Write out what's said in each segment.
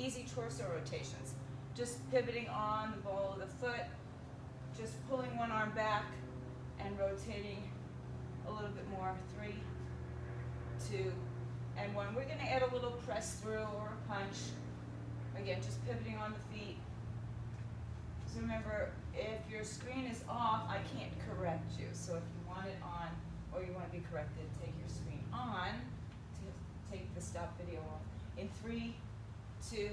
easy torso rotations. Just pivoting on the ball of the foot, just pulling one arm back and rotating a little bit more. 3, 2, and 1. We're going to add a little press through or a punch. Again, just pivoting on the feet. So remember, if your screen is off, I can't correct you. So if you want it on or you want to be corrected, take your screen on to take the stop video off. In 3, 2,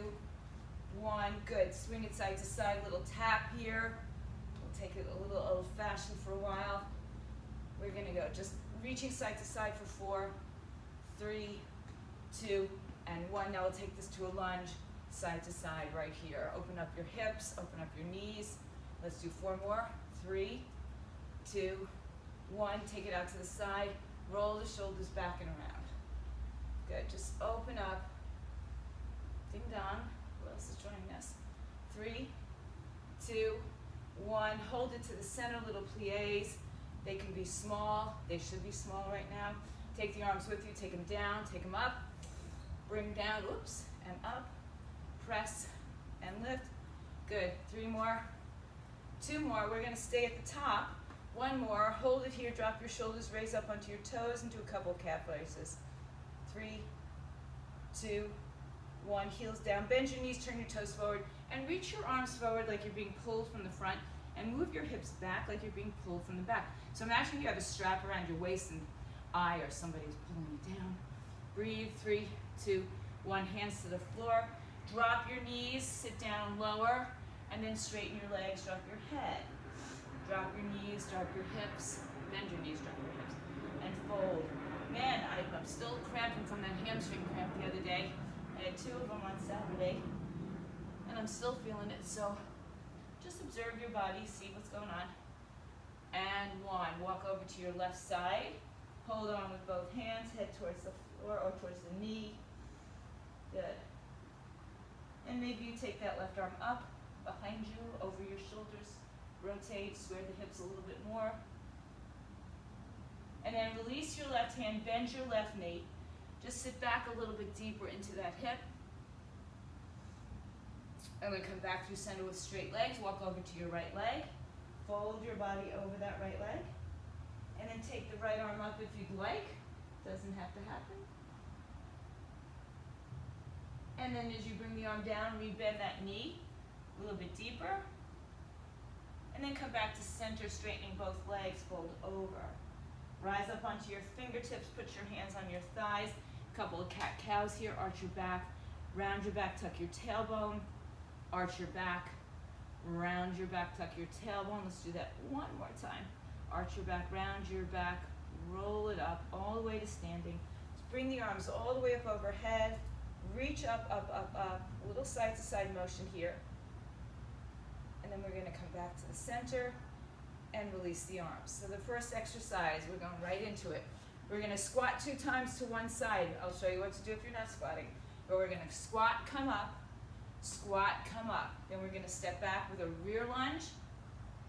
1. Good. Swing it side to side. Little tap here. We'll take it a little old-fashioned for a while. We're going to go just reaching side to side for 4, 3, 2, and 1. Now we'll take this to a lunge, side to side right here. Open up your hips, open up your knees. Let's do 4 more. 3, 2, 1. Take it out to the side. Roll the shoulders back and around. Good. Just open up. Ding dong. Who else is joining us? 3, 2, 1. Hold it to the center, little pliés. They can be small. They should be small right now. Take the arms with you. Take them down. Take them up. Bring down. Oops. And up. Press and lift. Good. 3 more. 2 more. We're going to stay at the top. 1 more. Hold it here. Drop your shoulders. Raise up onto your toes and do a couple of calf raises. 3, 2, 1. Heels down. Bend your knees. Turn your toes forward. And reach your arms forward like you're being pulled from the front. And move your hips back like you're being pulled from the back. So imagine you have a strap around your waist and I or somebody is pulling you down. Breathe. 3, 2, 1. Hands to the floor. Drop your knees. Sit down lower. And then straighten your legs. Drop your head. Drop your knees. Drop your hips. Bend your knees. Drop your hips. And fold. Man, I'm still cramping from that hamstring cramp the other day. I had 2 of them on Saturday. And I'm still feeling it. So just observe your body, see what's going on. And 1, walk over to your left side. Hold on with both hands, head towards the floor or towards the knee. Good. And maybe you take that left arm up, behind you, over your shoulders. Rotate, square the hips a little bit more. And then release your left hand, bend your left knee. Just sit back a little bit deeper into that hip. And we come back through center with straight legs. Walk over to your right leg. Fold your body over that right leg. And then take the right arm up if you'd like. Doesn't have to happen. And then as you bring the arm down, rebend that knee a little bit deeper. And then come back to center, straightening both legs, fold over. Rise up onto your fingertips, put your hands on your thighs. A couple of cat-cows here, arch your back. Round your back, tuck your tailbone. Arch your back, round your back, tuck your tailbone. Let's do that 1 more time. Arch your back, round your back, roll it up all the way to standing. Just bring the arms all the way up overhead. Reach up, up, up, up. A little side to side motion here. And then we're going to come back to the center and release the arms. So the first exercise, we're going right into it. We're going to squat 2 times to one side. I'll show you what to do if you're not squatting. But we're going to squat, come up. Squat, come up. Then we're going to step back with a rear lunge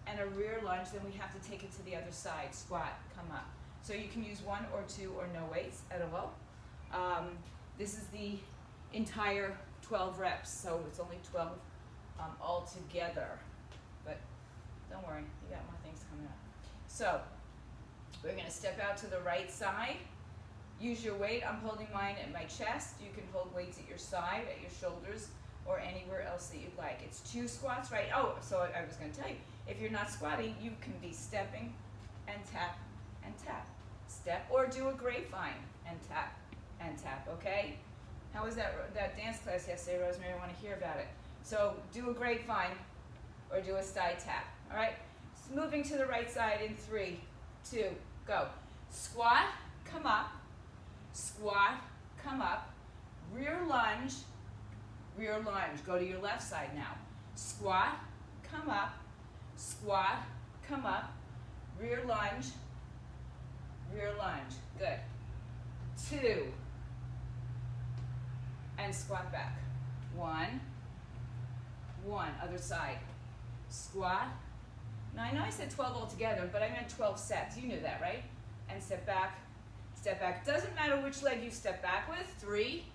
and a rear lunge. Then we have to take it to the other side. Squat, come up. So you can use 1 or 2 or no weights at all. This is the entire 12 reps, so it's only 12 altogether. But don't worry, you got more things coming up. So we're going to step out to the right side. Use your weight. I'm holding mine at my chest. You can hold weights at your side, at your shoulders, or anywhere else that you'd like. It's 2 squats, right? Oh, so I was going to tell you, if you're not squatting, you can be stepping and tap and tap. Step or do a grapevine and tap, okay? How was that dance class yesterday, Rosemary? I want to hear about it. So do a grapevine or do a side tap, all right? So moving to the right side in 3, 2, go. Squat, come up. Squat, come up. Rear lunge. Rear lunge. Go to your left side now. Squat, come up. Squat, come up. Rear lunge. Rear lunge. Good. 2. And squat back. 1. 1. Other side. Squat. Now I know I said 12 altogether, but I meant 12 sets. You knew that, right? And step back. Step back. Doesn't matter which leg you step back with. 3.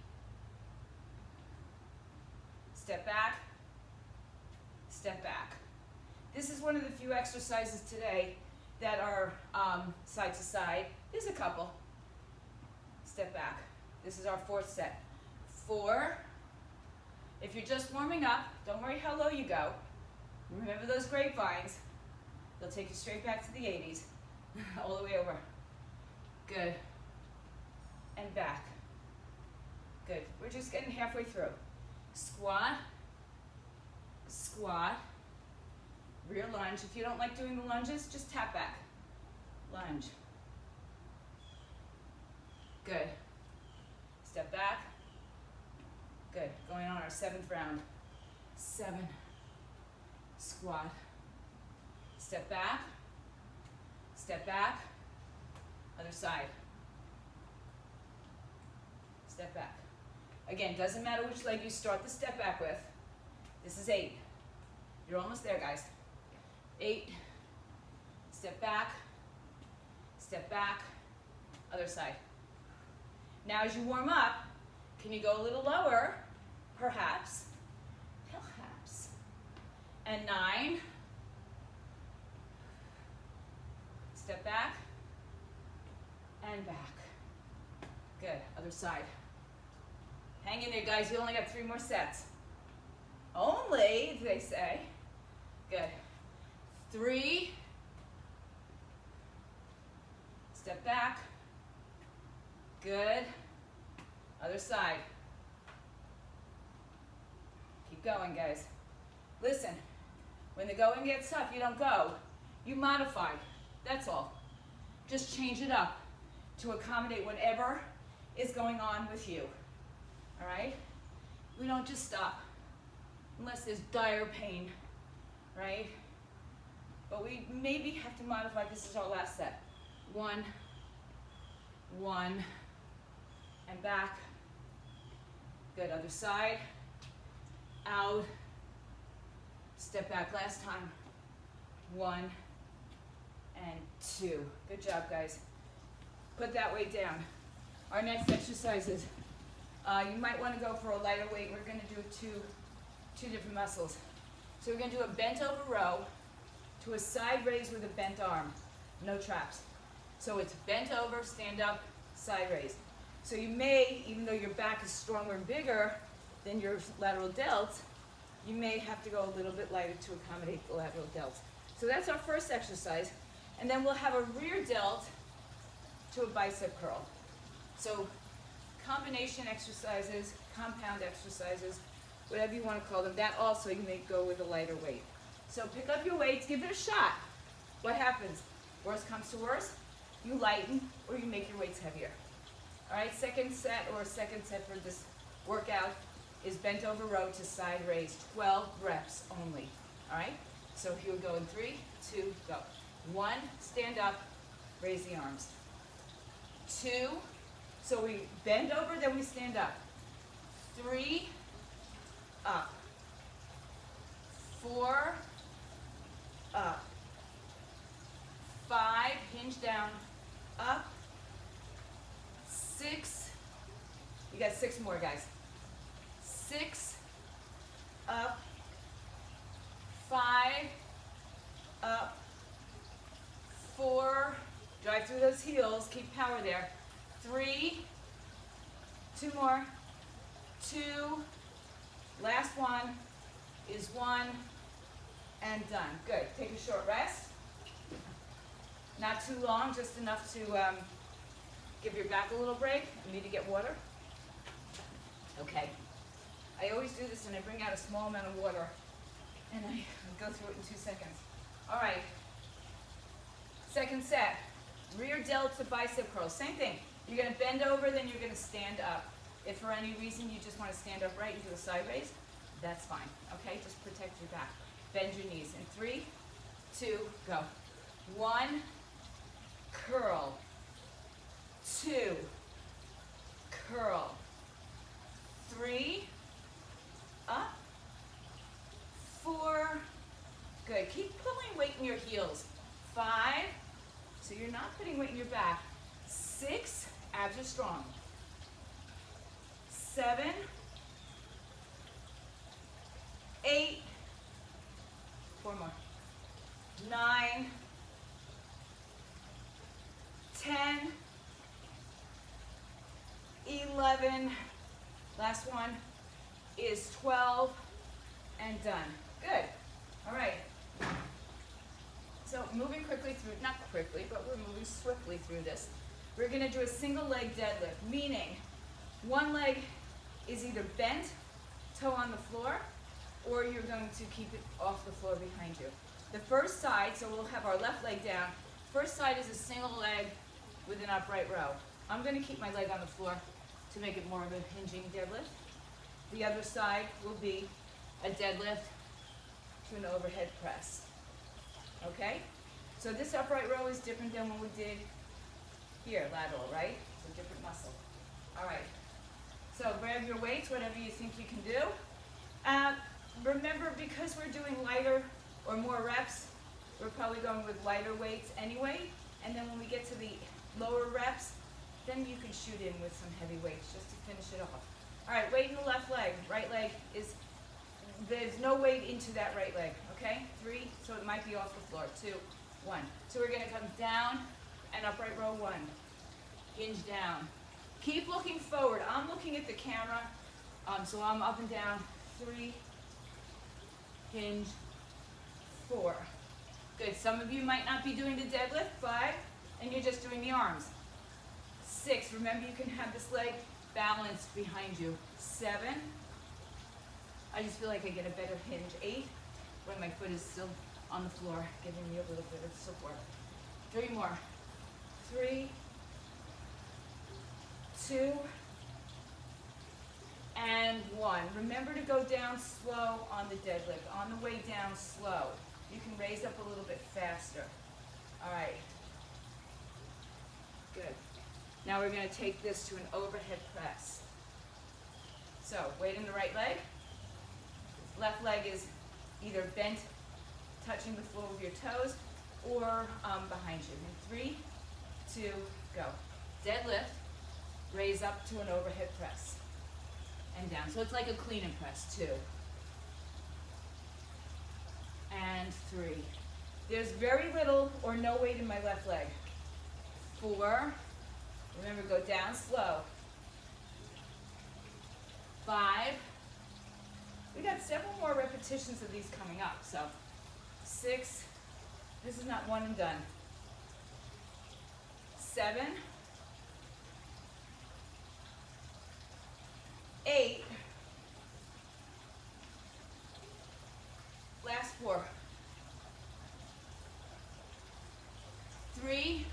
step back, step back. This is one of the few exercises today that are side to side. There's a couple. Step back. This is our fourth set. 4. If you're just warming up, don't worry how low you go. Remember those grapevines. They'll take you straight back to the 80s. All the way over. Good. And back. Good. We're just getting halfway through. Squat. Squat. Rear lunge. If you don't like doing the lunges, just tap back. Lunge. Good. Step back. Good. Going on our 7th round. 7. Squat. Step back. Step back. Other side. Step back. Again, doesn't matter which leg you start the step back with. This is 8. You're almost there, guys. 8. Step back. Step back. Other side. Now as you warm up, can you go a little lower? Perhaps. Perhaps. And 9. Step back. And back. Good. Other side. Hang in there, guys. You only got 3 more sets. Only, they say. Good. 3. Step back. Good. Other side. Keep going, guys. Listen, when the going gets tough, you don't go. You modify. That's all. Just change it up to accommodate whatever is going on with you. All right? We don't just stop unless there's dire pain, right? But we maybe have to modify. This is our last set. 1, 1, and back. Good. Other side. Out. Step back last time. 1 and 2. Good job, guys. Put that weight down. Our next exercise is, you might want to go for a lighter weight. We're going to do two different muscles. So we're going to do a bent over row to a side raise with a bent arm. No traps. So it's bent over, stand up, side raise. So you may, even though your back is stronger and bigger than your lateral delts, you may have to go a little bit lighter to accommodate the lateral delts. So that's our first exercise. And then we'll have a rear delt to a bicep curl. So combination exercises, compound exercises, whatever you want to call them, that also you may go with a lighter weight. So pick up your weights, give it a shot. What happens? Worst comes to worst, you lighten or you make your weights heavier. All right, second set for this workout is bent over row to side raise, 12 reps only. All right, so here we go in 3, 2, go. 1, stand up, raise the arms. 2, so we bend over, then we stand up. 3, up. 4, up. 5, hinge down, up. 6, you got 6 more, guys. 6, up. 5, up. 4, drive through those heels, keep power there. 3, 2 more. 2, last one is 1, and done. Good. Take a short rest. Not too long, just enough to give your back a little break. You need to get water? Okay. I always do this and I bring out a small amount of water and I go through it in 2 seconds. All right. Second set. Rear delt to bicep curl. Same thing. You're going to bend over, then you're going to stand up. If for any reason you just want to stand upright and do a side raise, that's fine. Okay? Just protect your back. Bend your knees. In 3, 2, go. 1, curl. 2, curl. 3, up. 4, good. Keep pulling weight in your heels. 5, so you're not putting weight in your back. 6, abs are strong. 7, 8, 4 more, 9, 10, 11, last one is 12, and done. Good. All right. So moving quickly through, not quickly, but we're moving swiftly through this. We're going to do a single leg deadlift, meaning one leg is either bent, toe on the floor, or you're going to keep it off the floor behind you. The first side, so we'll have our left leg down. First side is a single leg with an upright row. I'm going to keep my leg on the floor to make it more of a hinging deadlift. The other side will be a deadlift to an overhead press. Okay? So this upright row is different than what we did here, lateral, right? It's a different muscle. All right. So grab your weights, whatever you think you can do. Remember, because we're doing lighter or more reps, we're probably going with lighter weights anyway. And then when we get to the lower reps, then you can shoot in with some heavy weights just to finish it off. All right, weight in the left leg. Right leg is, there's no weight into that right leg, okay? 3, so it might be off the floor. 2, 1. So we're gonna come down and upright row 1. Hinge down. Keep looking forward. I'm looking at the camera, so I'm up and down. 3, hinge, 4. Good, some of you might not be doing the deadlift. 5, and you're just doing the arms. 6, remember you can have this leg balanced behind you. 7, I just feel like I get a better hinge. 8, when my foot is still on the floor, giving me a little bit of support. 3 more. 3, 2, and 1. Remember to go down slow on the deadlift. On the way down, slow. You can raise up a little bit faster. All right. Good. Now we're going to take this to an overhead press. So weight in the right leg. Left leg is either bent, touching the floor with your toes, or behind you. In 3, 2, go. Deadlift, raise up to an overhead press. And down. So it's like a clean and press. 2. And 3. There's very little or no weight in my left leg. 4. Remember, go down slow. 5. We got several more repetitions of these coming up. So 6. This is not one and done. 7. 8. Last 4. 3.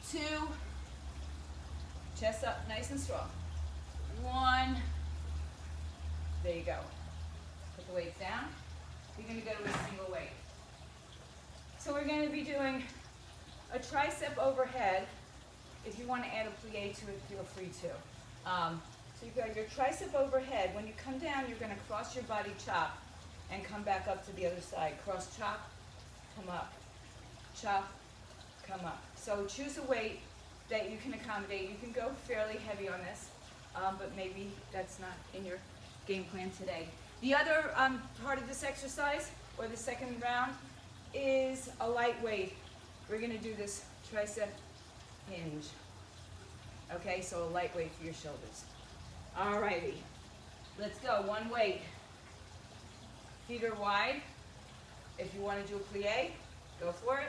2. Chest up, nice and strong. 1. There you go. Put the weights down. You're going to go to a single weight. So we're going to be doing a tricep overhead. If you want to add a plie to it, feel free to. So you've got your tricep overhead. When you come down, you're going to cross your body chop and come back up to the other side. Cross chop, come up. Chop, come up. So choose a weight that you can accommodate. You can go fairly heavy on this, but maybe that's not in your game plan today. The other part of this exercise, or the second round, is a light weight. We're going to do this tricep hinge. Okay, so a light weight for your shoulders. Alrighty, let's go. One weight. Feet are wide. If you want to do a plie, go for it.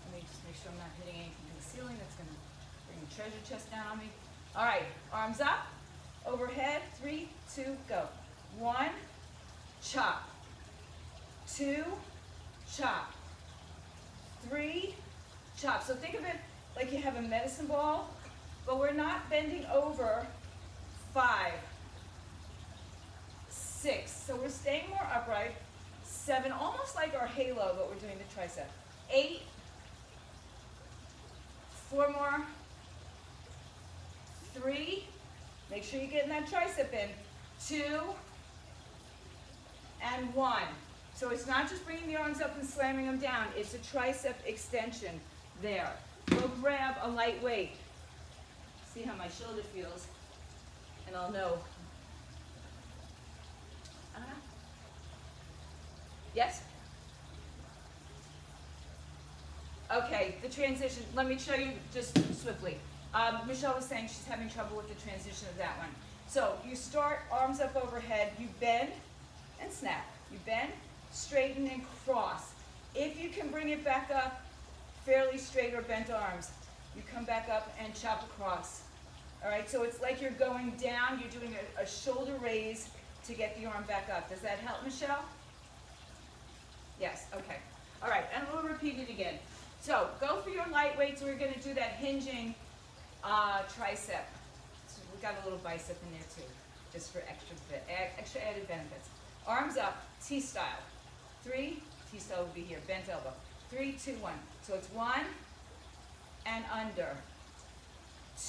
Let me just make sure I'm not hitting anything in the ceiling that's going to bring the treasure chest down on me. All right, arms up, overhead. 3, 2, go. 1, chop. 2, chop. 3, chop. So think of it like you have a medicine ball, but we're not bending over. 5, 6. So we're staying more upright. 7, almost like our halo, but we're doing the tricep. 8, 4 more. 3, make sure you're getting that tricep in. 2, and 1. So it's not just bringing the arms up and slamming them down. It's a tricep extension there. Go grab a light weight. See how my shoulder feels, and I'll know Yes? Okay, the transition, let me show you just swiftly. Michelle was saying she's having trouble with the transition of that one. So you start arms up overhead, you bend and snap. You bend, straighten, and cross. If you can bring it back up fairly straight or bent arms, you come back up and chop across. All right, so it's like you're going down, you're doing a shoulder raise to get the arm back up. Does that help, Michelle? Yes, okay. All right, and we'll repeat it again. So go for your light weights. We're going to do that hinging tricep. So we've got a little bicep in there too, just for extra added benefits. Arms up, T-style. 3, T-style will be here, bent elbow. 3, 2, 1. So it's 1 and under.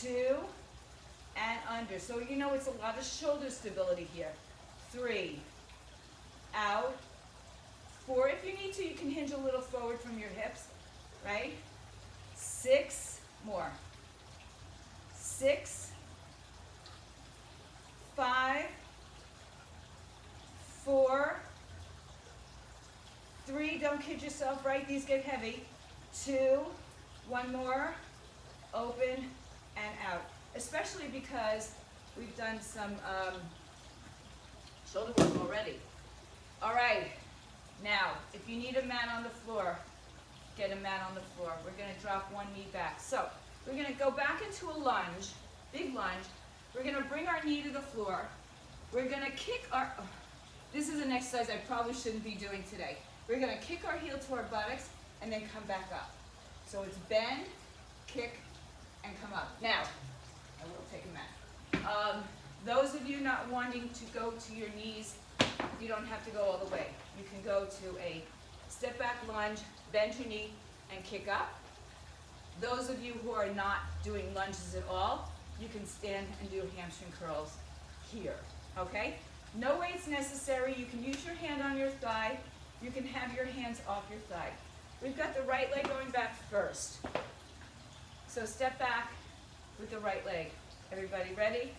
2 and under. So you know it's a lot of shoulder stability here. 3, out. 4, if you need to, you can hinge a little forward from your hips, right? 6, more. 6, 5, 4, 3, don't kid yourself, right? These get heavy. 2, 1 more, open and out. Especially because we've done some shoulder work already. All right, now, if you need a mat on the floor, get a mat on the floor. We're gonna drop one knee back. So, we're gonna go back into a lunge, big lunge. We're gonna bring our knee to the floor. We're gonna kick our, this is an exercise I probably shouldn't be doing today. We're gonna kick our heel to our buttocks and then come back up. So it's bend, kick, and come up. Now, I will take a mat. Those of you not wanting to go to your knees, you don't have to go all the way. You can go to a step back lunge, bend your knee, and kick up. Those of you who are not doing lunges at all, you can stand and do hamstring curls here, okay? No weights necessary. You can use your hand on your thigh. You can have your hands off your thigh. We've got the right leg going back first. So step back with the right leg. Everybody ready?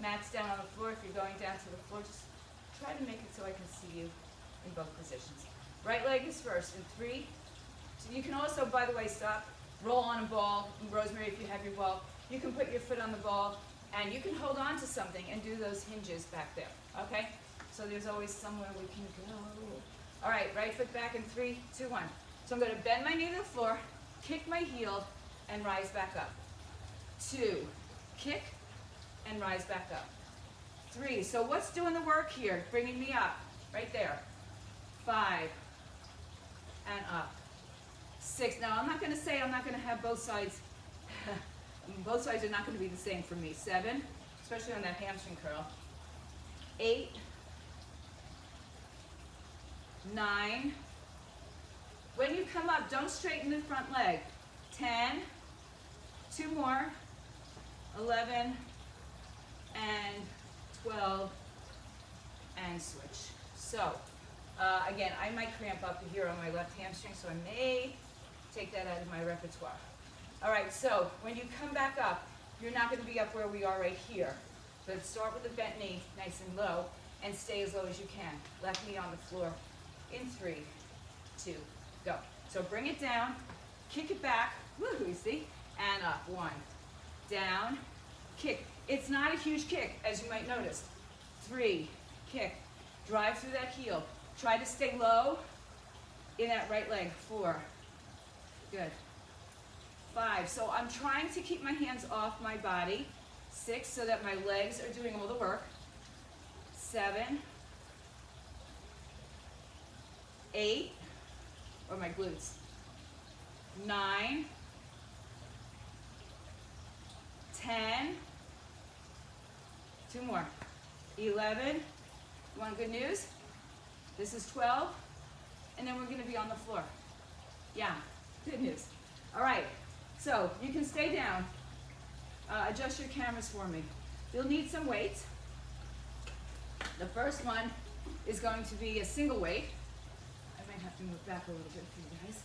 Mats down on the floor. If you're going down to the floor, just try to make it so I can see you in both positions. Right leg is first in 3. So you can also, by the way, stop, roll on a ball. Rosemary, if you have your ball, you can put your foot on the ball and you can hold on to something and do those hinges back there, okay? So there's always somewhere we can go. All right, right foot back in 3, 2, 1. So I'm gonna bend my knee to the floor, kick my heel, and rise back up. 2, kick, and rise back up. 3, so what's doing the work here? Bringing me up, right there. 5, and up. 6, now I'm not gonna say I'm not gonna have both sides, both sides are not gonna be the same for me. 7, especially on that hamstring curl. 8, 9, when you come up, don't straighten the front leg. 10, 2 more, 11, and 12, and switch. So, again, I might cramp up here on my left hamstring, so I may take that out of my repertoire. All right, so when you come back up, you're not going to be up where we are right here. But start with the bent knee, nice and low, and stay as low as you can. Left knee on the floor in 3, 2, go. So bring it down, kick it back, woohoo, you see, and up. 1, down, kick. It's not a huge kick, as you might notice. 3, kick, drive through that heel. Try to stay low in that right leg. 4, good. 5, so I'm trying to keep my hands off my body. 6, so that my legs are doing all the work. 7, 8, or my glutes. 9, 10, 2 more. 11, you want good news? This is 12, and then we're gonna be on the floor. Yeah, good news. All right, so you can stay down. Adjust your cameras for me. You'll need some weights. The first one is going to be a single weight. I might have to move back a little bit for you guys.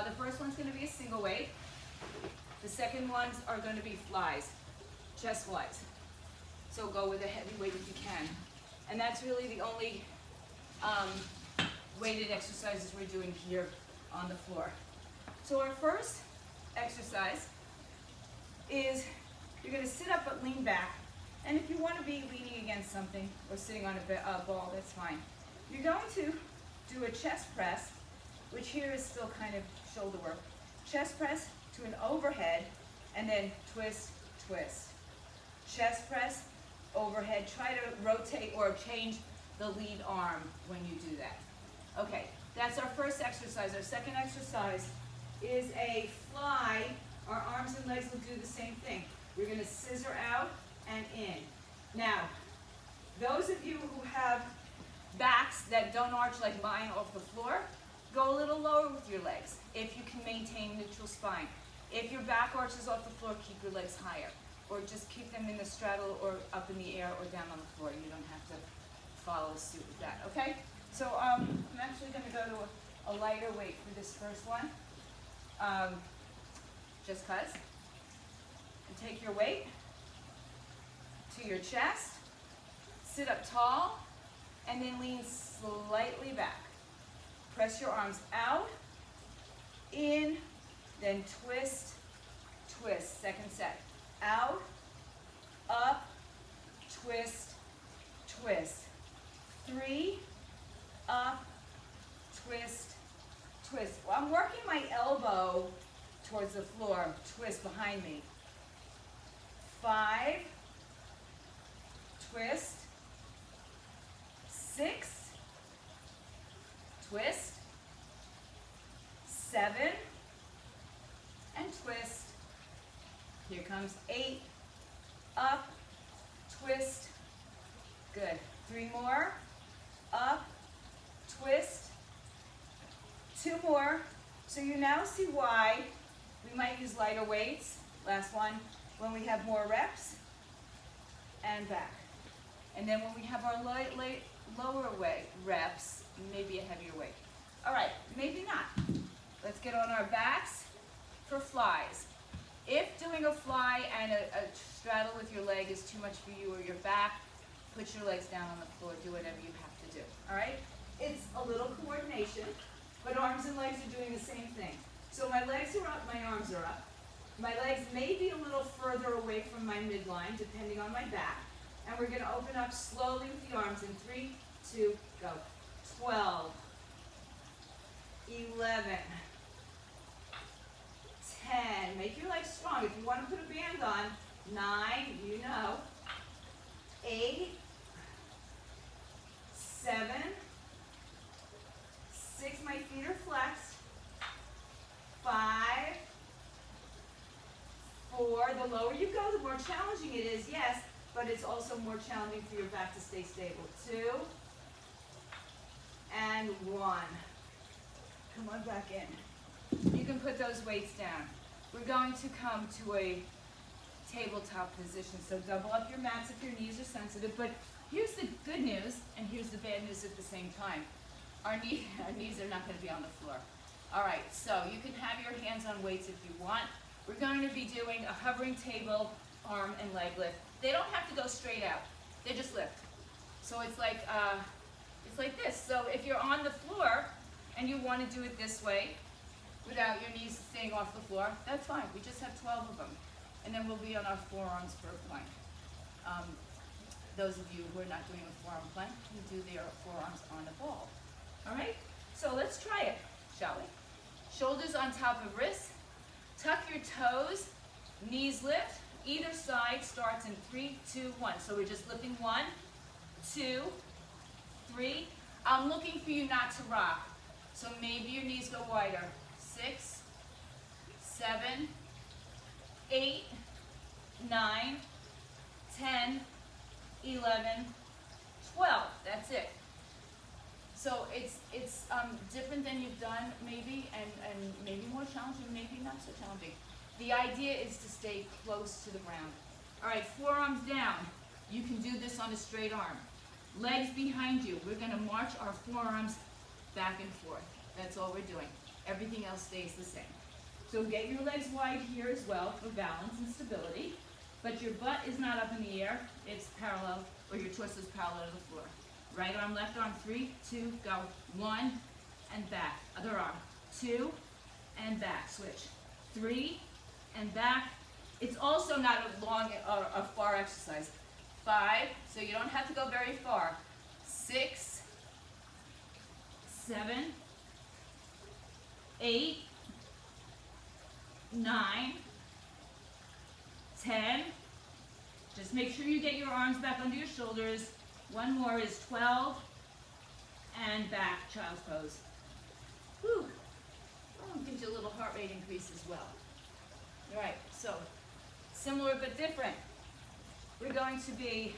The first one's gonna be a single weight. The second ones are gonna be flies, chest flies. So go with a heavy weight if you can. And that's really the only weighted exercises we're doing here on the floor. So our first exercise is you're going to sit up but lean back. And if you want to be leaning against something or sitting on a ball, that's fine. You're going to do a chest press, which here is still kind of shoulder work. Chest press to an overhead, and then twist, twist. Chest press, overhead. Try to rotate or change the lead arm when you do that. Okay, that's our first exercise. Our second exercise is a fly. Our arms and legs will do the same thing. We're going to scissor out and in. Now, those of you who have backs that don't arch like mine off the floor, go a little lower with your legs if you can maintain neutral spine. If your back arches off the floor, keep your legs higher. Or just keep them in the straddle or up in the air or down on the floor. You don't have to follow suit with that, okay? So I'm actually going to go to a lighter weight for this first one. Just cause. And take your weight to your chest. Sit up tall and then lean slightly back. Press your arms out, in, then twist, twist. Second set. Out, up, twist, twist. 3, up, twist, twist. Well, I'm working my elbow towards the floor. Twist behind me. 5, twist, 6, twist, 7, and twist. Here comes 8, up, twist, good. 3 more, up, twist, 2 more. So you now see why we might use lighter weights, last one, when we have more reps, and back. And then when we have our lower weight reps, maybe a heavier weight. All right, maybe not. Let's get on our backs for flies. If doing a fly and a straddle with your leg is too much for you or your back, put your legs down on the floor, do whatever you have to do, all right? It's a little coordination, but arms and legs are doing the same thing. So my legs are up, my arms are up. My legs may be a little further away from my midline, depending on my back. And we're going to open up slowly with the arms in 3, 2, go. 12, 11, 10. Make your legs strong. If you want to put a band on, 9, you know. 8, 7, 6, my feet are flexed. 5, 4, the lower you go, the more challenging it is, yes, but it's also more challenging for your back to stay stable. 2, and 1. Come on back in. You can put those weights down. We're going to come to a tabletop position, so double up your mats if your knees are sensitive, but here's the good news, and here's the bad news at the same time. Our knees are not going to be on the floor. All right, so you can have your hands on weights if you want. We're going to be doing a hovering table, arm and leg lift. They don't have to go straight out. They just lift. So it's like this. So if you're on the floor and you want to do it this way without your knees staying off the floor, that's fine. We just have 12 of them. And then we'll be on our forearms for a plank. Those of you who are not doing a forearm plank can do their forearms on a ball. All right? So let's try it, shall we? Shoulders on top of wrists. Tuck your toes. Knees lift. Either side starts in 3, 2, 1. So we're just lifting 1, 2, 3. I'm looking for you not to rock. So maybe your knees go wider. 6, 7, 8, 9, 10, 11, 12. That's it. So it's different than you've done maybe, and maybe more challenging, maybe not so challenging. The idea is to stay close to the ground. All right, forearms down. You can do this on a straight arm. Legs behind you. We're going to march our forearms back and forth. That's all we're doing. Everything else stays the same. So get your legs wide here as well for balance and stability. But your butt is not up in the air. It's parallel, or your torso is parallel to the floor. Right arm, left arm, 3, 2, go. 1, and back. Other arm. 2 and back. Switch. 3 and back. It's also not a long or a far exercise. 5, so you don't have to go very far. 6, 7, 8, 9, 10. Just make sure you get your arms back under your shoulders. One more is 12 and back, child's pose. Whew. Oh, gives you a little heart rate increase as well. All right, so similar but different. We're going to be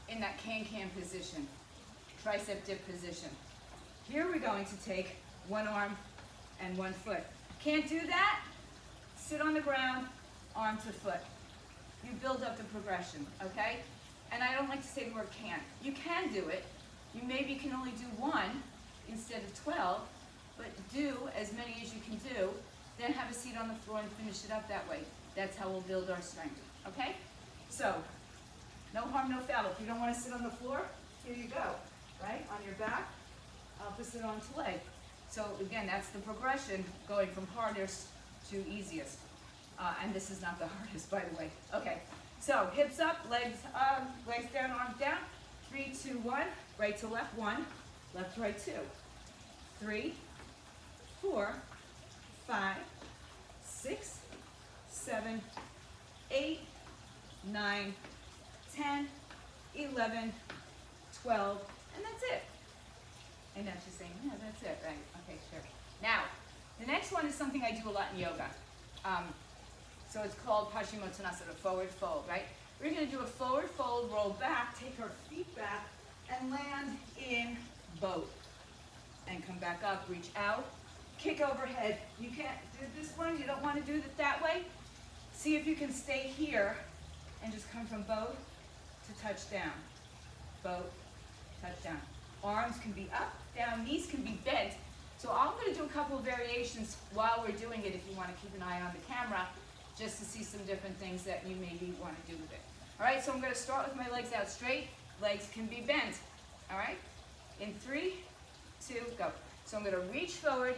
in that can-can position, tricep dip position. Here we're going to take one arm and one foot. Can't do that? Sit on the ground, arm to foot. You build up the progression, okay? And I don't like to say the word can't. You can do it. You maybe can only do one instead of 12, but do as many as you can do, then have a seat on the floor and finish it up that way. That's how we'll build our strength, okay? So, no harm, no foul. If you don't want to sit on the floor, here you go, right? On your back, opposite onto leg. So again, that's the progression going from hardest to easiest. And this is not the hardest, by the way. Okay, so hips up, legs down, arms down. 3, 2, 1, right to left, 1, left to right, 2. 3, 4, 5, 6, 7, 8, 9, 10, 11, 12, and that's it. And now she's saying, yeah, that's it, right? Okay, sure. Now, the next one is something I do a lot in yoga. So it's called Hashimoto, a forward fold, right? We're going to do a forward fold, roll back, take our feet back, and land in boat. And come back up, reach out, kick overhead. You can't do this one, you don't want to do it that way. See if you can stay here and just come from boat to touchdown. Boat, touchdown. Arms can be up, down, knees can be bent. So I'm going to do a couple of variations while we're doing it if you want to keep an eye on the camera, just to see some different things that you maybe want to do with it. All right, so I'm going to start with my legs out straight. Legs can be bent. All right, in 3, 2, go. So I'm going to reach forward,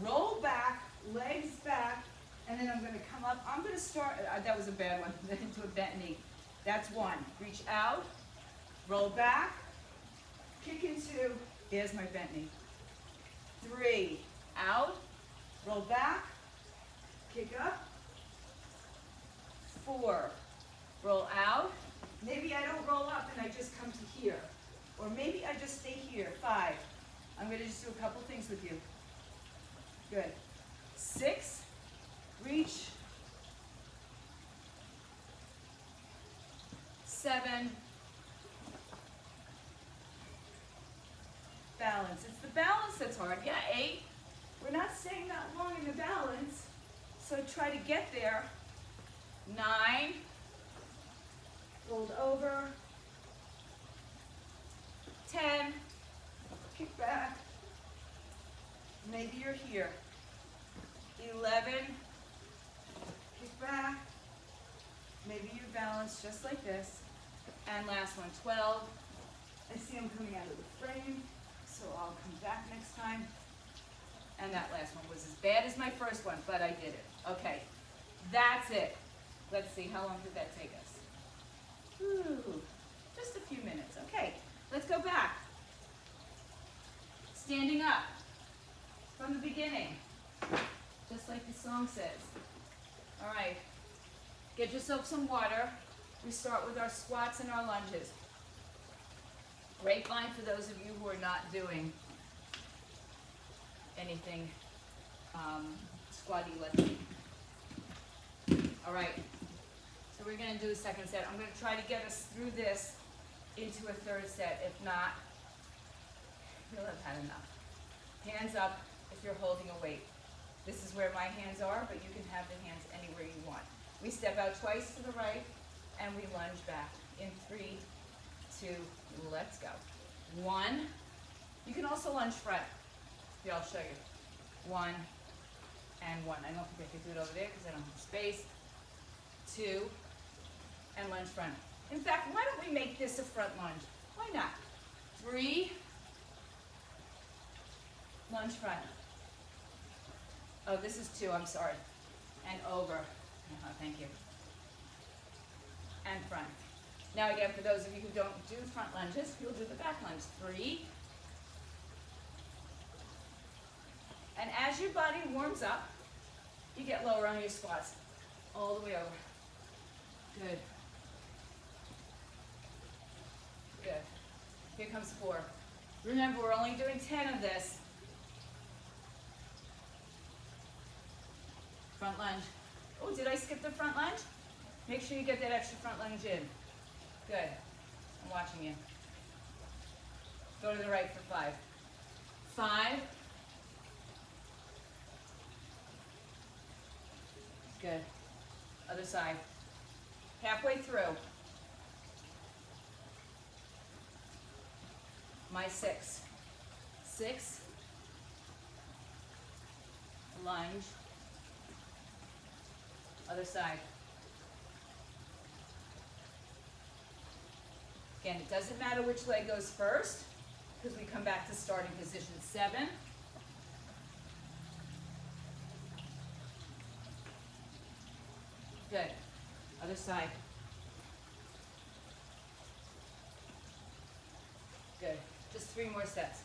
roll back, legs back, and then I'm going to come up. I'm going to start, that was a bad one, into a bent knee. That's 1. Reach out, roll back, kick into, there's my bent knee. 3, out, roll back, kick up. 4, roll out. Maybe I don't roll up and I just come to here. Or maybe I just stay here. 5. I'm going to just do a couple things with you. Good. 6, reach. 7, balance. It's the balance that's hard. Yeah, 8. We're not staying that long in the balance, so try to get there. 9, fold over. 10, kick back. Maybe you're here. 11, kick back. Maybe you balance just like this. And last one, 12. I see I'm coming out of the frame, so I'll come back next time. And that last one was as bad as my first one, but I did it. Okay, that's it. Let's see, how long did that take us? Ooh, just a few minutes. Okay, let's go back. Standing up from the beginning, just like the song says. All right, get yourself some water. We start with our squats and our lunges. Grapevine for those of you who are not doing anything squatty lifting. All right, so we're going to do a second set. I'm going to try to get us through this into a third set. If not, you'll have had enough. Hands up if you're holding a weight. This is where my hands are, but you can have the hands anywhere you want. We step out twice to the right, and we lunge back in 3, 2, let's go. 1, you can also lunge front. Here, I'll show you. 1 and 1. I don't think I could do it over there because I don't have space. 2 and lunge front. In fact, why don't we make this a front lunge? Why not? 3, lunge front. Oh, this is 2, I'm sorry. And over. Thank you. And front. Now again, for those of you who don't do front lunges, you'll do the back lunge. 3. And as your body warms up, you get lower on your squats. All the way over. Good. Good. Here comes 4. Remember, we're only doing 10 of this. Front lunge. Oh, did I skip the front lunge? Make sure you get that extra front lunge in. Good. I'm watching you. Go to the right for 5. 5. Good. Other side. Halfway through. My 6. 6. Lunge. Other side. Again, it doesn't matter which leg goes first, because we come back to starting position. 7. Good. Other side. Good. Just 3 more sets.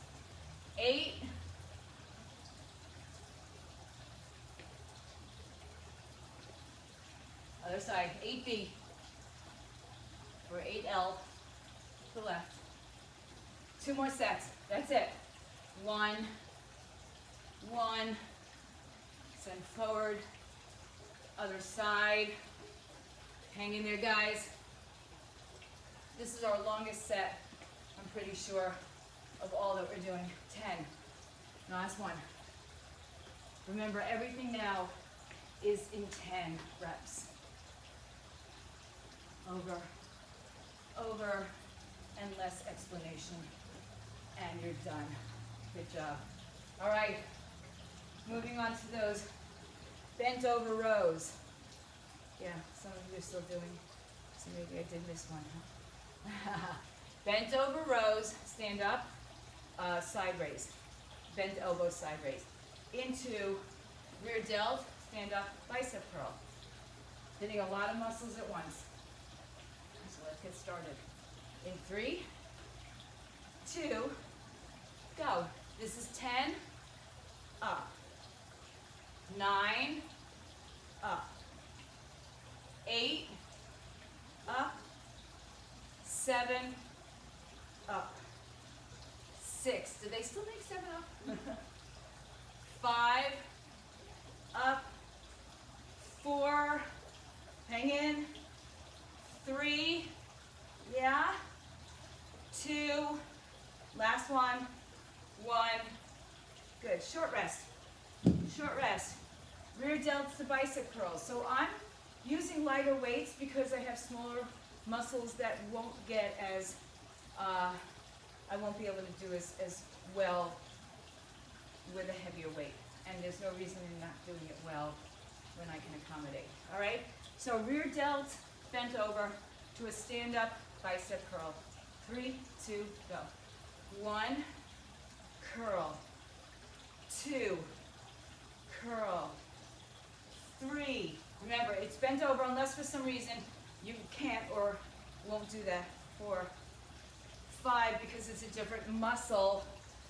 8. Other side. 8B. Or 8L. To the left. 2 more sets. That's it. 1. 1. Send forward. Other side. Hang in there, guys. This is our longest set, I'm pretty sure, of all that we're doing. 10. Last one. Remember, everything now is in 10 reps. Over, over, and less explanation. And you're done. Good job. All right. Moving on to those bent over rows. Yeah, some of you are still doing, so maybe I did miss one, huh? Bent over rows, stand up, side raise. Bent elbow, side raise. Into rear delt, stand up, bicep curl. Hitting a lot of muscles at once. So let's get started. In 3, 2, go. This is 10, up. 9, up. 8, up. 7, up. 6, did they still make 7 up? 5, up. 4, hang in. 3, yeah. 2, last one. 1, good. Short rest. Short rest. Rear delts to bicep curls. So I'm using lighter weights because I have smaller muscles that won't get as, I won't be able to do as well with a heavier weight. And there's no reason in not doing it well when I can accommodate. All right? So rear delt, bent over to a stand-up bicep curl. 3, 2, go. 1, curl. 2, curl. 3, remember, it's bent over unless for some reason you can't or won't do that. 4, 5, because it's a different muscle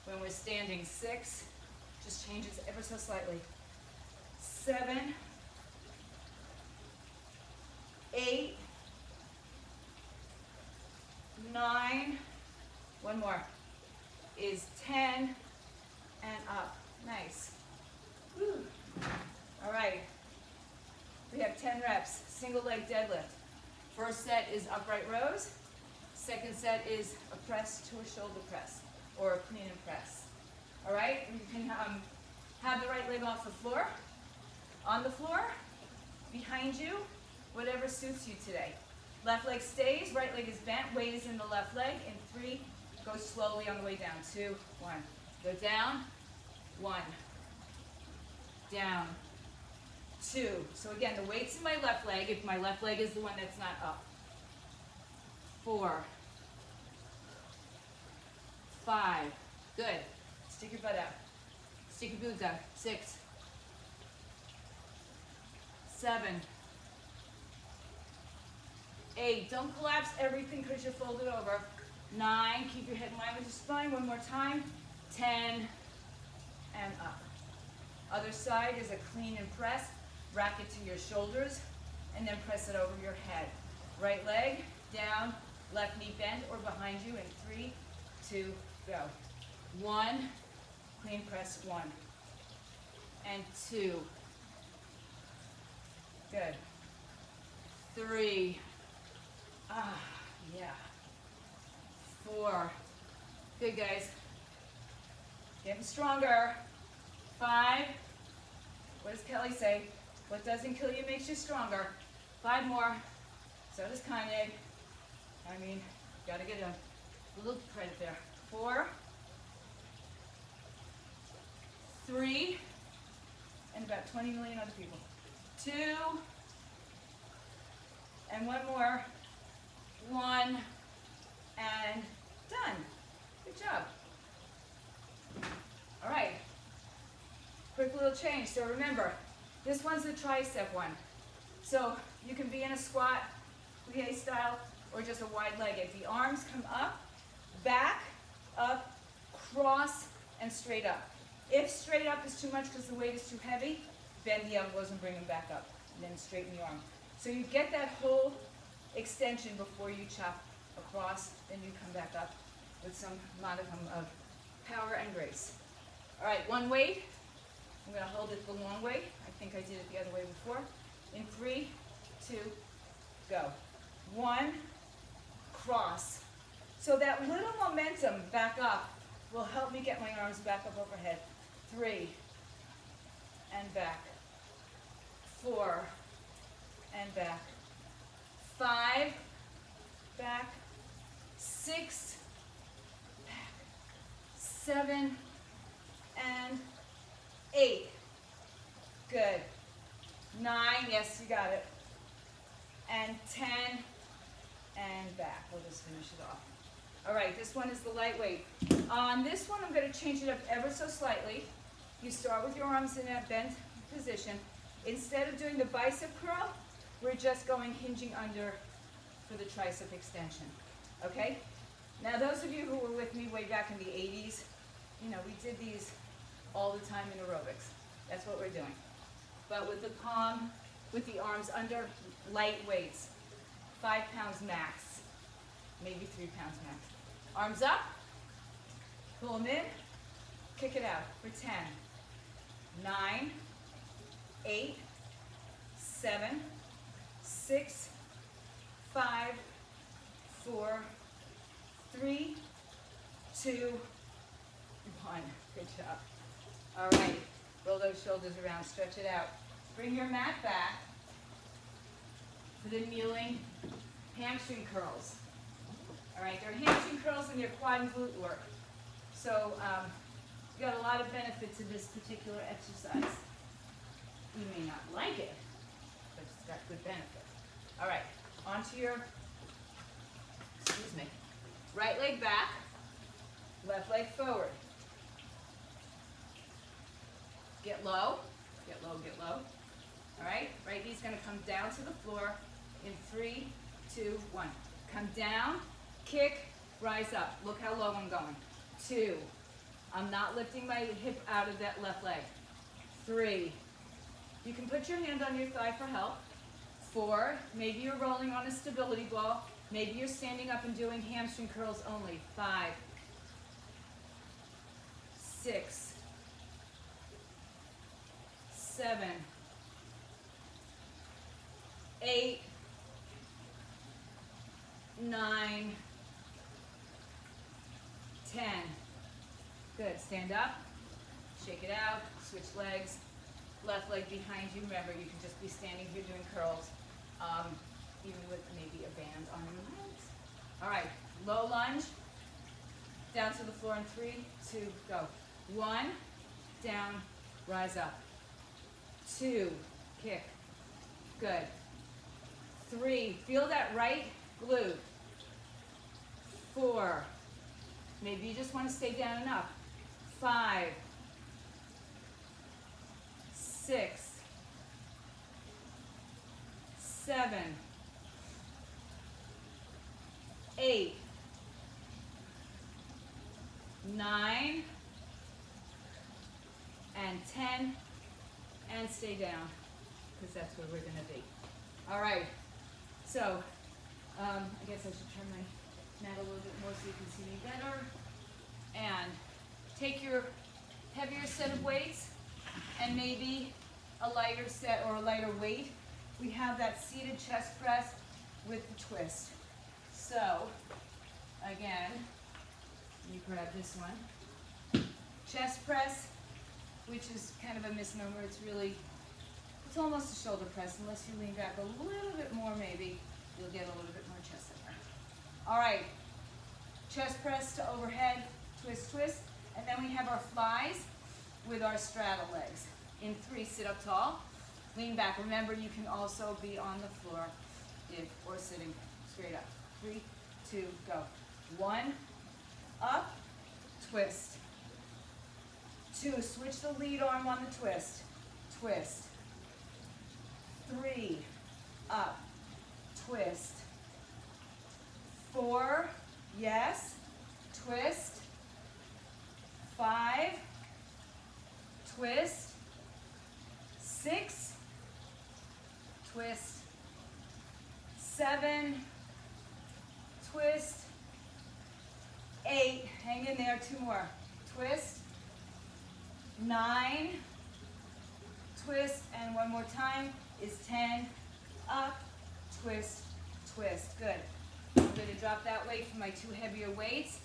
when we're standing. 6, just changes ever so slightly. 7, 8, 9, one more, is 10, and up. Nice. Whew. All right. We have 10 reps, single leg deadlift. First set is upright rows. Second set is a press to a shoulder press, or a clean and press. All right, you can have the right leg off the floor, on the floor, behind you, whatever suits you today. Left leg stays, right leg is bent, weight is in the left leg. In 3, go slowly on the way down. 2, 1. Go down, 1. Down, 2. So again, the weight's in my left leg if my left leg is the one that's not up. 4, 5. Good. Stick your butt out. Stick your boots out. 6, 7, 8. Don't collapse everything because you're folded over. 9. Keep your head in line with your spine. One more time. 10 and up. Other side is a clean and press. Rack it to your shoulders and then press it over your head. Right leg down, left knee bent or behind you in 3, 2, go. 1, clean press 1 and 2. Good. 3. Yeah. 4. Good, guys. Getting stronger. 5. What does Kelly say? What doesn't kill you makes you stronger. 5 more. So does Kanye. I mean, gotta get a little credit there. 4. 3. And about 20 million other people. 2. And 1 more. 1. And done. Good job. All right. Quick little change. So remember, this one's the tricep one. So you can be in a squat, plie style, or just a wide-legged. The arms come up, back, up, cross, and straight up. If straight up is too much because the weight is too heavy, bend the elbows and bring them back up, and then straighten the arm. So you get that whole extension before you chop across, then you come back up with some modicum of power and grace. All right, one weight. I'm going to hold it the long way. I think I did it the other way before. In 3, 2, go. 1, cross. So that little momentum back up will help me get my arms back up overhead. 3, and back. 4, and back. 5, back. 6, back. 7, and 8. Good. 9, yes, you got it. And 10, and back. We'll just finish it off. All right, this one is the lightweight. On this one, I'm going to change it up ever so slightly. You start with your arms in that bent position. Instead of doing the bicep curl, we're just going hinging under for the tricep extension. Okay? Now, those of you who were with me way back in the 80s, you know, we did these all the time in aerobics. That's what we're doing. But with the palm, with the arms under, light weights. 5 pounds max, maybe 3 pounds max. Arms up, pull them in, kick it out for 10, 9, 8, 7, 6, 5, 4, 3, 2, 1. Good job. All right, roll those shoulders around, stretch it out. Bring your mat back for the kneeling hamstring curls. All right, they're hamstring curls and they're quad and glute work. So you got a lot of benefit to this particular exercise. You may not like it, but it's got good benefit. All right, onto your, right leg back, left leg forward. Get low, get low, get low. All right, right knee's gonna come down to the floor in 3, 2, 1. Come down, kick, rise up. Look how low I'm going. 2, I'm not lifting my hip out of that left leg. 3, you can put your hand on your thigh for help. 4, maybe you're rolling on a stability ball. Maybe you're standing up and doing hamstring curls only. 5, 6, 7, 8, 9, 10. Good. Stand up, shake it out, switch legs, left leg behind you. Remember, you can just be standing here doing curls, even with maybe a band on your legs. All right, low lunge, down to the floor in 3, 2, go. 1, down, rise up. 2, kick. Good. 3, feel that right glute. 4, maybe you just want to stay down and up. 5, 6, 7, 8, 9, and 10, and stay down, because that's where we're going to be. All right, so I guess I should turn my mat a little bit more so you can see me better. And take your heavier set of weights and maybe a lighter set or a lighter weight. We have that seated chest press with the twist. So, again, let me grab this one. Chest press, which is kind of a misnomer. It's almost a shoulder press. Unless you lean back a little bit more, maybe you'll get a little bit more chest in there. All right, chest press to overhead, twist, twist. And then we have our flies with our straddle legs. In 3, sit up tall, lean back. Remember, you can also be on the floor or sitting straight up. 3, 2, go. 1, up, twist. 2, switch the lead arm on the twist. Twist. 3, up, twist. 4, yes, twist. 5, twist. 6, twist. 7, twist. 8, hang in there, 2 more. Twist. 9, twist, and one more time is 10, up, twist, twist. Good. I'm going to drop that weight for my 2 heavier weights,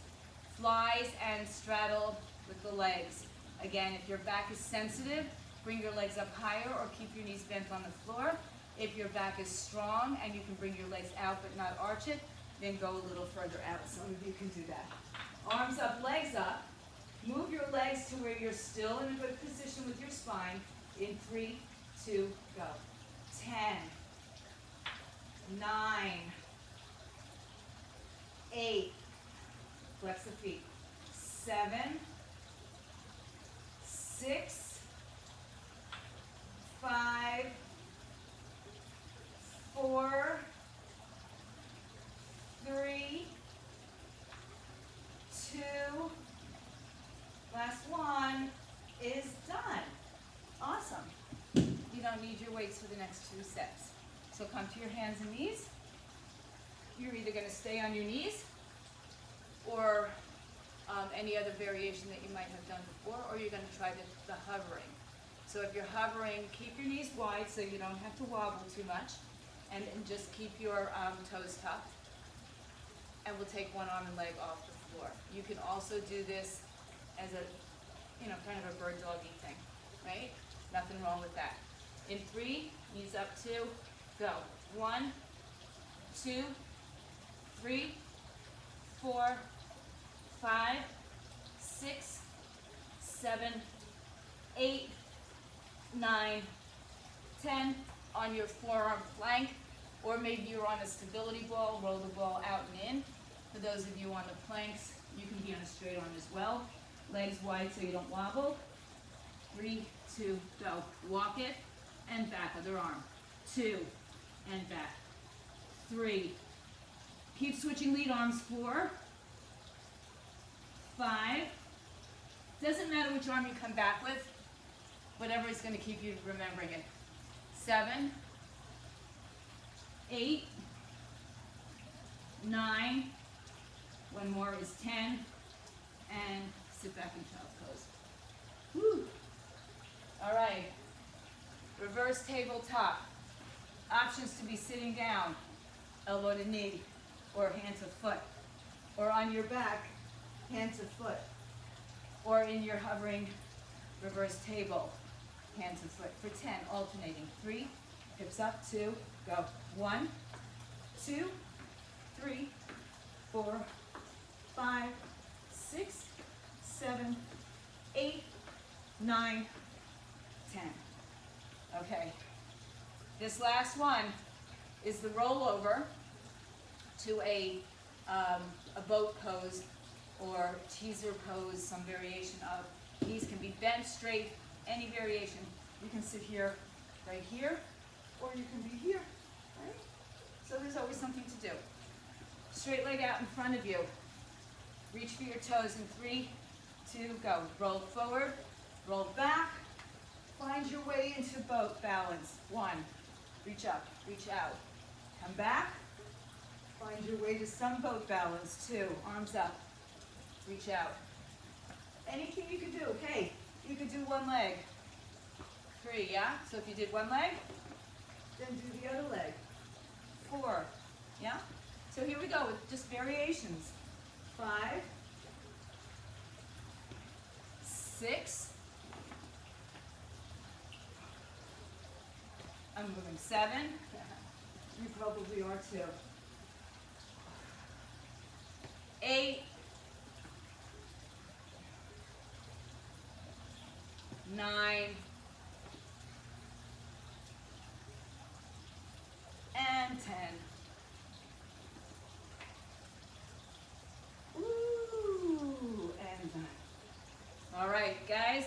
flies and straddle with the legs. Again, if your back is sensitive, bring your legs up higher or keep your knees bent on the floor. If your back is strong and you can bring your legs out but not arch it, then go a little further out. Some of you can do that. Arms up, legs up. Move your legs to where you're still in a good position with your spine. In 3, 2, go. 10, 9, 8, flex the feet. 7, 6, 5, 4, 3, 2, last one is done. Awesome. You don't need your weights for the next 2 sets. So come to your hands and knees. You're either going to stay on your knees or any other variation that you might have done before, or you're going to try the hovering. So if you're hovering, keep your knees wide so you don't have to wobble too much, and just keep your toes tucked. And we'll take one arm and leg off the floor. You can also do this as a, kind of a bird doggy thing, right? Nothing wrong with that. In 3, knees up, 2, go. 1, 2, 3, 4, 5, 6, 7, 8, 9, 10. On your forearm plank, or maybe you're on a stability ball, roll the ball out and in. For those of you on the planks, you can be on a straight arm as well. Legs wide so you don't wobble. 3, 2, go. Walk it and back, other arm. 2 and back. 3. Keep switching lead arms. 4, 5. Doesn't matter which arm you come back with, whatever is going to keep you remembering it. 7, 8, 9, one more is 10, and sit back in child's pose. Woo. All right, reverse tabletop. Options to be sitting down, elbow to knee, or hand to foot, or on your back, hand to foot, or in your hovering reverse table, hand to foot for 10, alternating. 3, hips up, 2, go. 1, 2, 3, 4, 5, 6, 7, 8, 9, 10. Okay. This last one is the rollover to a boat pose or teaser pose, some variation of. Knees can be bent straight, any variation. You can sit here, right here, or you can be here, right? So there's always something to do. Straight leg out in front of you. Reach for your toes in 3, 2, go. Roll forward, roll back. Find your way into boat balance. 1, reach up, reach out. Come back. Find your way to some boat balance. 2, arms up, reach out. Anything you can do. Hey, you could do one leg. 3, yeah? So if you did one leg, then do the other leg. 4, yeah? So here we go with just variations. 5, 6, I'm moving 7, you probably are too. 8, 9, and 10. Ooh, and done. All right, guys,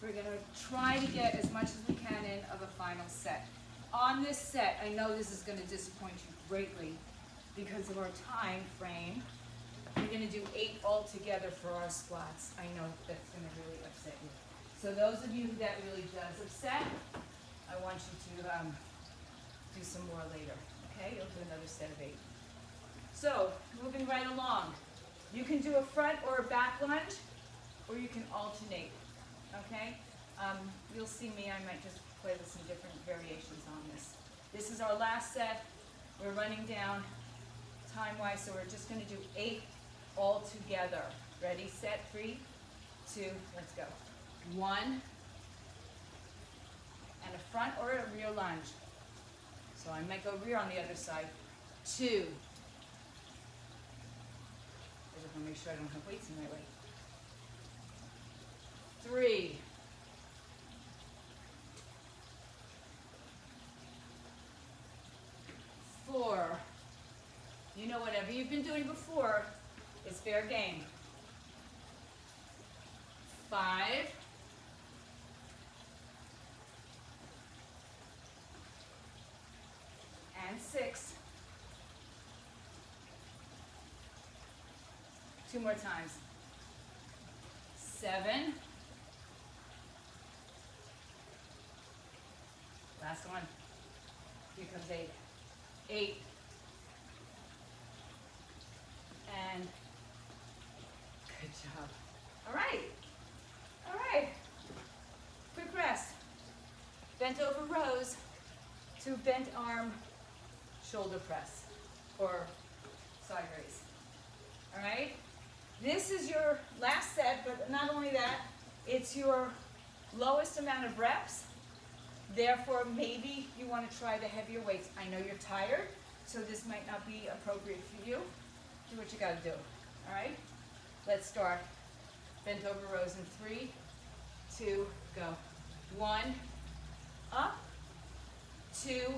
we're gonna try to get as much as we can in of a final set. On this set, I know this is gonna disappoint you greatly because of our time frame. We're gonna do 8 altogether for our squats. I know that's gonna really upset you. So those of you that really does upset, I want you to do some more later, okay? You'll do another set of 8. So, moving right along. You can do a front or a back lunge, or you can alternate, okay? You'll see me, I might just play with some different variations on this. This is our last set. We're running down time-wise, so we're just gonna do 8 all together. Ready, set, 3, 2, let's go. 1, and a front or a rear lunge. So I might go rear on the other side. 2. I just want to make sure I don't have weights in my way. 3. 4. You know, whatever you've been doing before is fair game. 5. And 6. 2 more times. 7. Last one. Here comes 8. 8. And good job. All right. All right. Quick rest. Bent over rows to bent arm shoulder press or side raise. All right? This is your last set, but not only that, it's your lowest amount of reps. Therefore, maybe you want to try the heavier weights. I know you're tired, so this might not be appropriate for you. Do what you got to do. All right? Let's start. Bent over rows in 3, 2, go. 1, up, 2,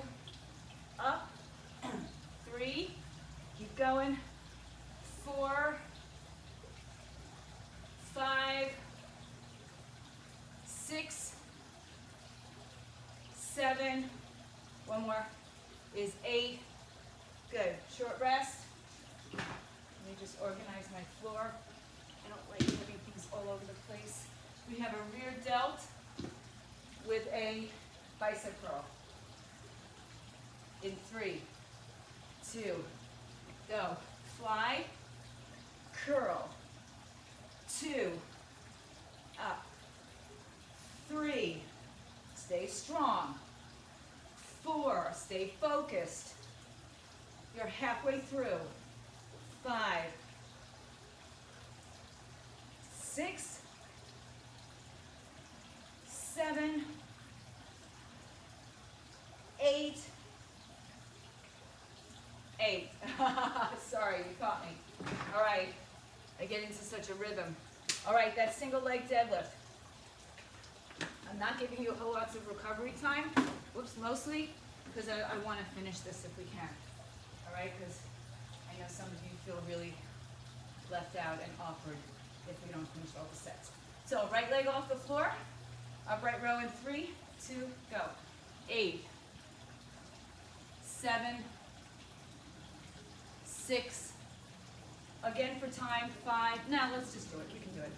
up, 3, keep going, 4, 5, 6, 7, one more, is 8, good. Short rest. Let me just organize my floor. I don't like having things all over the place. We have a rear delt with a bicep curl. In 3, 2, go. Fly, curl. 2, up. 3, stay strong. 4, stay focused. You're halfway through. 5, 6, 7, 8, 8. Sorry, you caught me. All right, I get into such a rhythm. All right, that single leg deadlift. I'm not giving you a whole lot of recovery time. Whoops, mostly because I want to finish this if we can. All right, because I know some of you feel really left out and awkward if we don't finish all the sets. So right leg off the floor, upright row in 3, 2, go. 8, 7, 6, again for time, 5, now let's just do it, we can do it.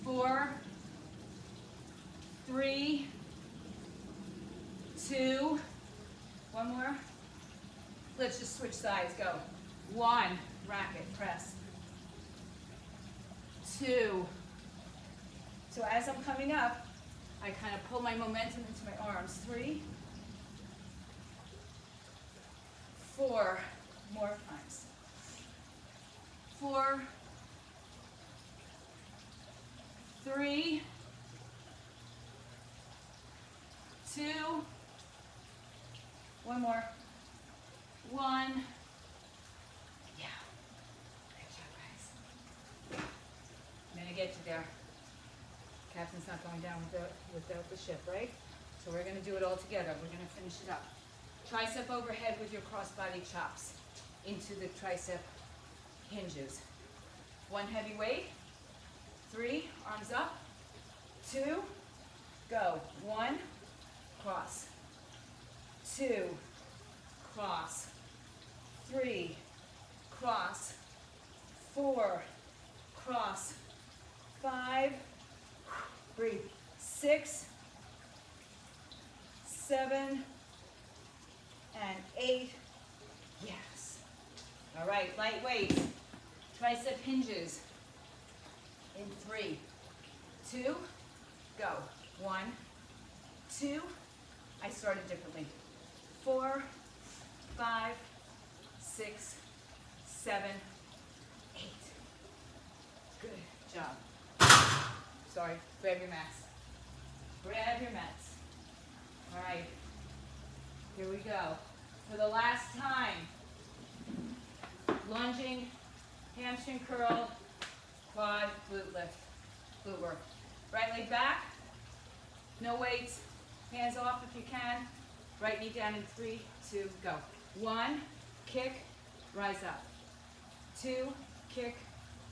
4, 3, 2, one more. Let's just switch sides, go. 1, racket, press. 2. So as I'm coming up, I kind of pull my momentum into my arms. 3, 4, more times. 4, 3, 2, one more. 1. Yeah. Good job, guys. I'm gonna get you there. Captain's not going down without the ship, right? So we're gonna do it all together. We're gonna finish it up. Tricep overhead with your crossbody chops into the tricep hinges. 1 heavy weight. 3, arms up. 2, go. 1, cross. 2, cross. 3, cross. 4, cross. 5, breathe. 6, 7, and 8. Yes. All right, light weights. Tricep hinges. In 3, 2, go. 1, 2. I started differently. 4, 5, 6, 7, 8. Good job. Sorry, grab your mats. Grab your mats. All right, here we go. For the last time, lunging, hamstring curl, quad, glute lift, glute work. Right leg back, no weights, hands off if you can. Right knee down in 3, 2, go. 1, kick, rise up. 2, kick,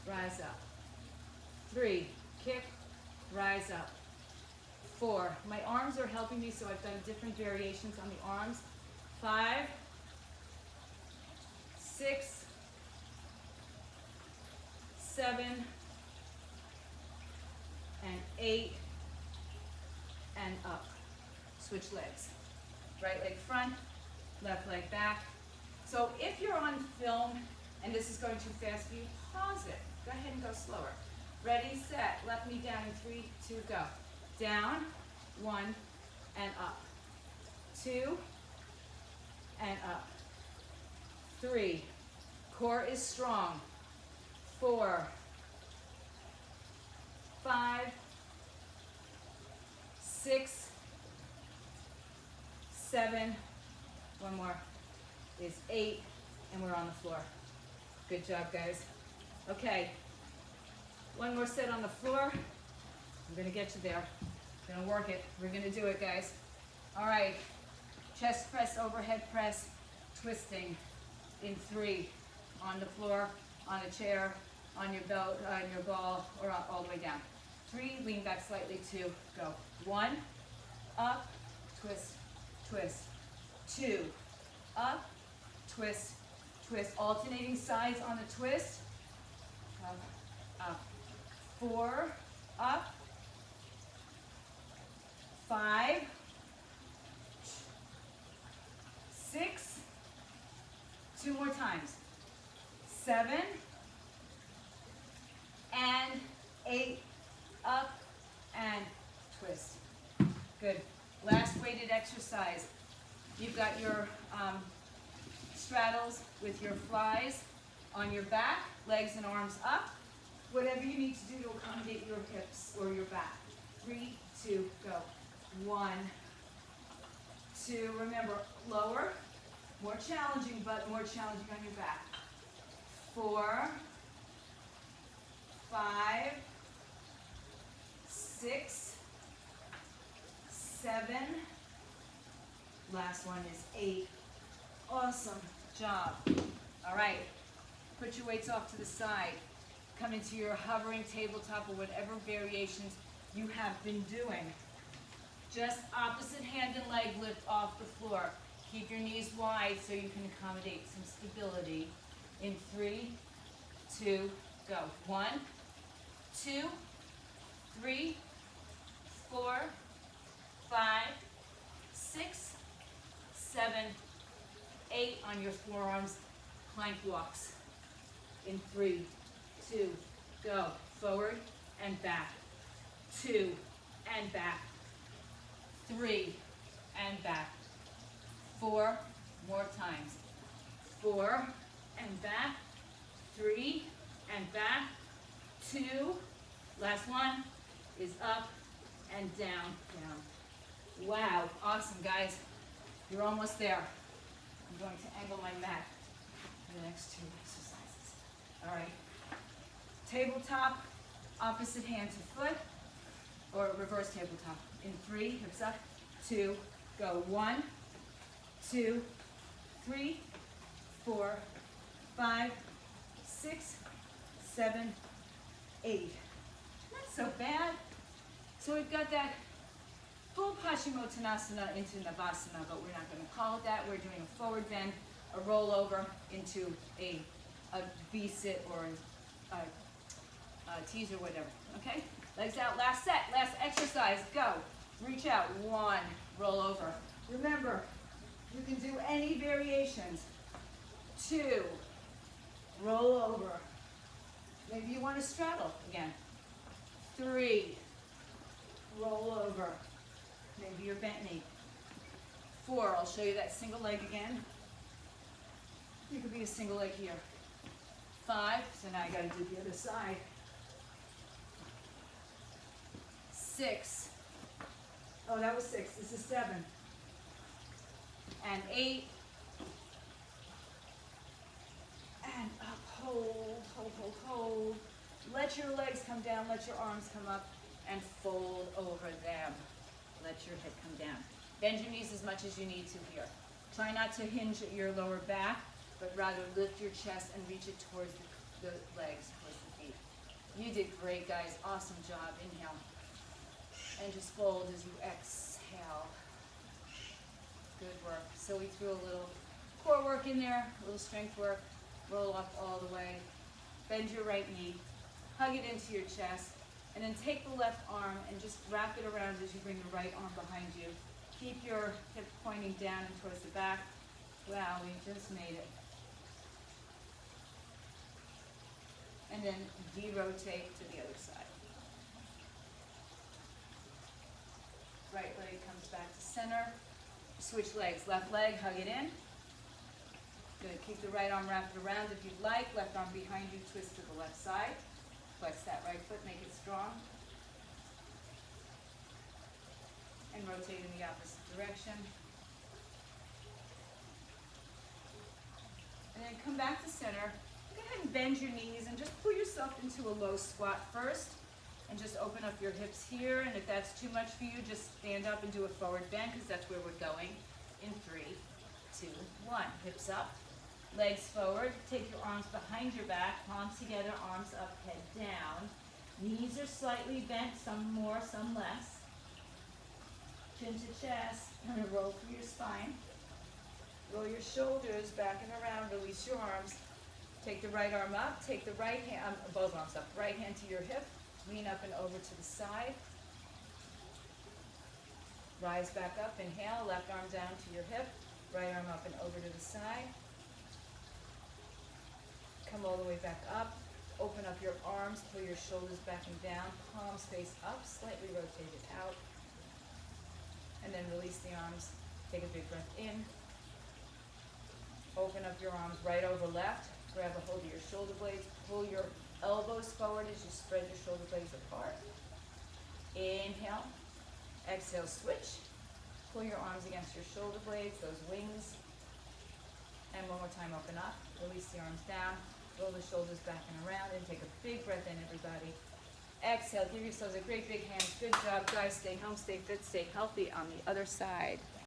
rise up. 3, kick, rise up. 4, my arms are helping me, so I've done different variations on the arms. 5, 6, 7, and 8, and up. Switch legs. Right leg front, left leg back. So if you're on film and this is going too fast for you, pause it. Go ahead and go slower. Ready, set, left knee down in 3, 2, go. Down, 1, and up. 2, and up. 3, core is strong. 4, 5, 6, 7, one more, is 8, and we're on the floor. Good job, guys. Okay, one more set on the floor. I'm gonna get you there. Gonna work it. We're gonna do it, guys. All right, chest press, overhead press, twisting in 3, on the floor, on a chair, on your belt, on your ball, or all the way down. 3, lean back slightly, 2, go. 1, up, twist, twist. 2, up, twist, twist. Alternating sides on the twist. Come up. 4, up. 5, 6, 2 more times. 7, and 8, up, and twist. Good. Last weighted exercise. You've got your straddles with your flies on your back, legs and arms up. Whatever you need to do to accommodate your hips or your back. 3, 2, go. 1, 2, remember, lower, more challenging, but more challenging on your back. 4, 5, 6, 7, last one is 8. Awesome job. All right, put your weights off to the side. Come into your hovering tabletop or whatever variations you have been doing. Just opposite hand and leg lift off the floor. Keep your knees wide so you can accommodate some stability. In 3, 2, go. 1, 2, 3, 4, 5, 6, 7, 8 on your forearms, plank walks. In 3, 2, go. Forward and back. 2 and back. 3 and back. 4 more times. 4 and back. 3 and back. 2. Last one is up and down, down. Wow, awesome guys. You're almost there. I'm going to angle my mat for the next 2 exercises. All right. Tabletop, opposite hand to foot, or reverse tabletop. In 3, hips up, 2, go. 1, 2, 3, 4, 5, 6, 7, 8. Not so bad. So we've got that full Hashimoto into Navasana, but we're not going to call it that. We're doing a forward bend, a rollover into a V-sit or a teaser, whatever. Okay? Legs out, last set, last exercise, go. Reach out, 1, roll over. Remember, you can do any variations. 2, roll over. Maybe you want to straddle again. 3, roll over. Maybe you're bent knee. 4, I'll show you that single leg again. You could be a single leg here. 5, so now you got to do the other side. 6, oh that was 6, this is 7. And 8. And up, hold, hold, hold, hold. Let your legs come down, let your arms come up, and fold over them. Let your hip come down. Bend your knees as much as you need to here. Try not to hinge at your lower back, but rather lift your chest and reach it towards the legs, towards the feet. You did great, guys. Awesome job. Inhale. And just fold as you exhale. Good work. So we threw a little core work in there, a little strength work. Roll up all the way. Bend your right knee. Hug it into your chest. And then take the left arm and just wrap it around as you bring the right arm behind you. Keep your hip pointing down and towards the back. Wow, we just made it. And then de-rotate to the other side. Right leg comes back to center. Switch legs. Left leg, hug it in. Good. Keep the right arm wrapped around if you'd like. Left arm behind you, twist to the left side. Flex that right foot, make it strong. And rotate in the opposite direction. And then come back to center. Go ahead and bend your knees and just pull yourself into a low squat first. And just open up your hips here. And if that's too much for you, just stand up and do a forward bend because that's where we're going. In 3, 2, 1. Hips up. Legs forward, take your arms behind your back, palms together, arms up, head down. Knees are slightly bent, some more, some less. Chin to chest, and roll through your spine. Roll your shoulders back and around, release your arms. Take the right arm up, take the right hand, both arms up, right hand to your hip, lean up and over to the side. Rise back up, inhale, left arm down to your hip, right arm up and over to the side. Come all the way back up. Open up your arms, pull your shoulders back and down. Palms face up, slightly rotate it out. And then release the arms. Take a big breath in. Open up your arms right over left. Grab a hold of your shoulder blades. Pull your elbows forward as you spread your shoulder blades apart. Inhale. Exhale, switch. Pull your arms against your shoulder blades, those wings. And one more time, open up. Release the arms down. Roll the shoulders back and around and take a big breath in, everybody. Exhale, give yourselves a great big hand. Good job, guys. Stay home, stay fit, stay healthy on the other side.